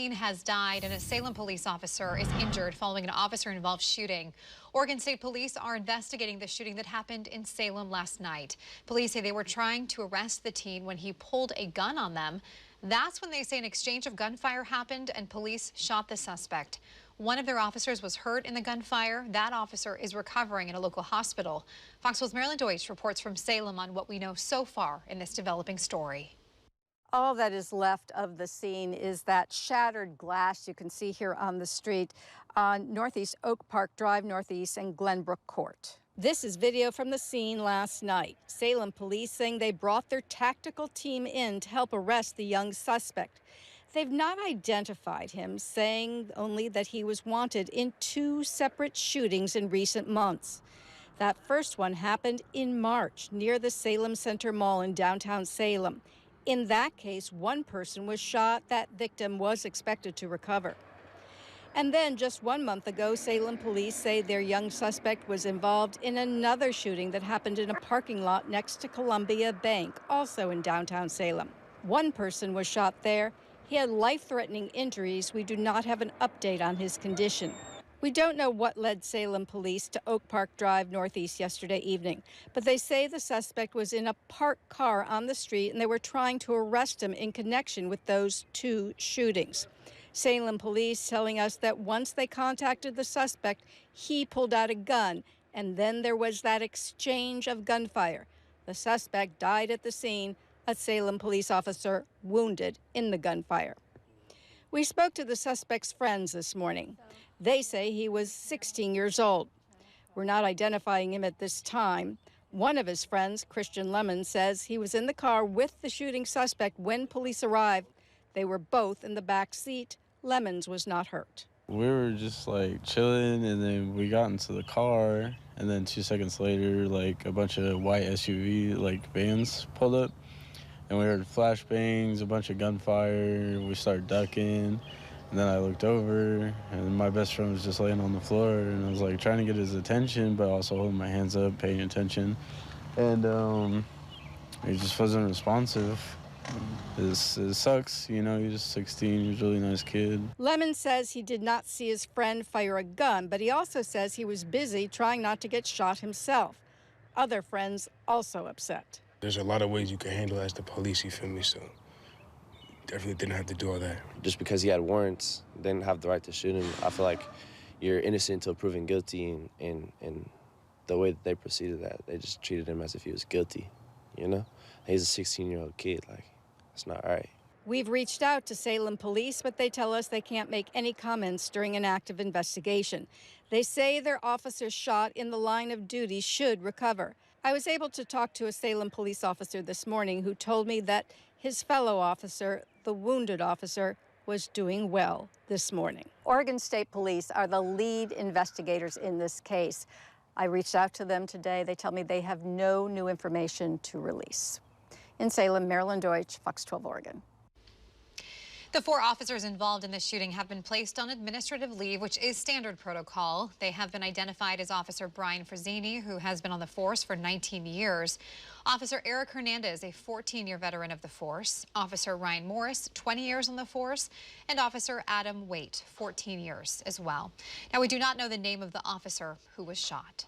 teen has died and a Salem police officer is injured following an officer-involved shooting. Oregon State Police are investigating the shooting that happened in Salem last night. Police say they were trying to arrest the teen when he pulled a gun on them. That's when they say an exchange of gunfire happened and police shot the suspect. One of their officers was hurt in the gunfire. That officer is recovering in a local hospital. Fox 12's Marilyn Deutsch reports from Salem on what we know so far in this developing story. All that is left of the scene is that shattered glass you can see here on the street on Northeast Oak Park Drive Northeast and Glenbrook Court. This is video from the scene last night. Salem police saying they brought their tactical team in to help arrest the young suspect. They've not identified him, saying only that he was wanted in 2 separate shootings in recent months. That first one happened in March near the Salem Center Mall in downtown Salem. In that case, one person was shot. That victim was expected to recover. And then just 1 month ago, Salem police say their young suspect was involved in another shooting that happened in a parking lot next to Columbia Bank, also in downtown Salem. One person was shot there. He had life-threatening injuries. We do not have an update on his condition. We don't know what led Salem police to Oak Park Drive Northeast yesterday evening, but they say the suspect was in a parked car on the street and they were trying to arrest him in connection with those 2 shootings. Salem police telling us that once they contacted the suspect, he pulled out a gun, and then there was that exchange of gunfire. The suspect died at the scene, a Salem police officer wounded in the gunfire. We spoke to the suspect's friends this morning. They say he was 16 years old. We're not identifying him at this time. One of his friends, Christian Lemon, says he was in the car with the shooting suspect when police arrived. They were both in the back seat. Lemons was not hurt. We were just like chilling, and then we got into the car, and then 2 seconds later, like a bunch of white SUV like vans pulled up, and we heard flashbangs, a bunch of gunfire. We started ducking. And then I looked over, and my best friend was just laying on the floor, and I was like trying to get his attention, but also holding my hands up, paying attention. And he just wasn't responsive. It sucks, you know, he's just 16, he's a really nice kid. Lemon says he did not see his friend fire a gun, but he also says he was busy trying not to get shot himself. Other friends also upset. There's a lot of ways you can handle as the police, you feel me, so definitely didn't have to do all that. Just because he had warrants, didn't have the right to shoot him. I feel like you're innocent until proven guilty, and the way that they proceeded that, they just treated him as if he was guilty, you know? He's a 16-year-old kid, like, it's not right. We've reached out to Salem police, but they tell us they can't make any comments during an active investigation. They say their officer shot in the line of duty should recover. I was able to talk to a Salem police officer this morning who told me that his fellow officer, the wounded officer, was doing well this morning. Oregon State Police are the lead investigators in this case. I reached out to them today. They tell me they have no new information to release. In Salem, Marilyn Deutsch, Fox 12 Oregon. The 4 officers involved in this shooting have been placed on administrative leave, which is standard protocol. They have been identified as Officer Brian Frazzini, who has been on the force for 19 years. Officer Eric Hernandez, a 14-year veteran of the force. Officer Ryan Morris, 20 years on the force. And Officer Adam Waite, 14 years as well. Now, we do not know the name of the officer who was shot.